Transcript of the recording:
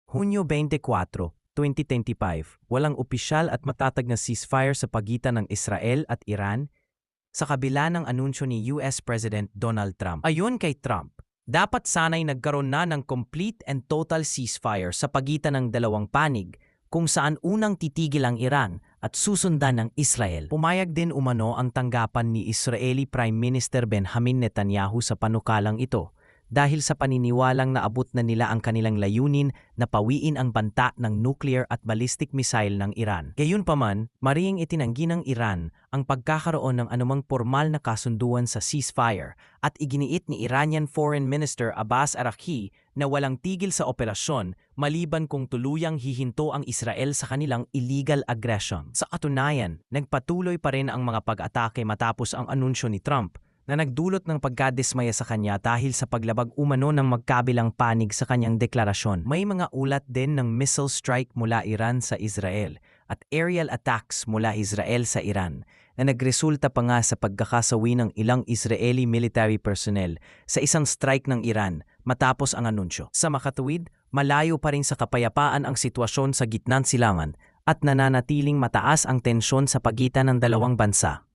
Hunyo 24, 2025, walang opisyal at matatag na ceasefire sa pagitan ng Israel at Iran sa kabila ng anunsyo ni US President Donald Trump. Ayon kay Trump, dapat sana'y nagkaroon na ng complete and total ceasefire sa pagitan ng dalawang panig kung saan unang titigil ang Iran at susundan ng Israel. Pumayag din umano ang tanggapan ni Israeli Prime Minister Benjamin Netanyahu sa panukalang ito dahil sa paniniwalang naabot na nila ang kanilang layunin na pawiin ang banta ng nuclear at ballistic missile ng Iran. Gayunpaman, marihing itinanggi ng Iran ang pagkakaroon ng anumang formal na kasunduan sa ceasefire at iginiit ni Iranian Foreign Minister Abbas Araghchi na walang tigil sa operasyon maliban kung tuluyang hihinto ang Israel sa kanilang illegal aggression. Sa katunayan, nagpatuloy pa rin ang mga pag-atake matapos ang anunsyo ni Trump na nagdulot ng pagkadismaya sa kanya dahil sa paglabag umano ng magkabilang panig sa kanyang deklarasyon. May mga ulat din ng missile strike mula Iran sa Israel at aerial attacks mula Israel sa Iran na nagresulta pa nga sa pagkakasawi ng ilang Israeli military personnel sa isang strike ng Iran matapos ang anunsyo. Sa makatuwid, malayo pa rin sa kapayapaan ang sitwasyon sa gitnang silangan at nananatiling mataas ang tensyon sa pagitan ng dalawang bansa.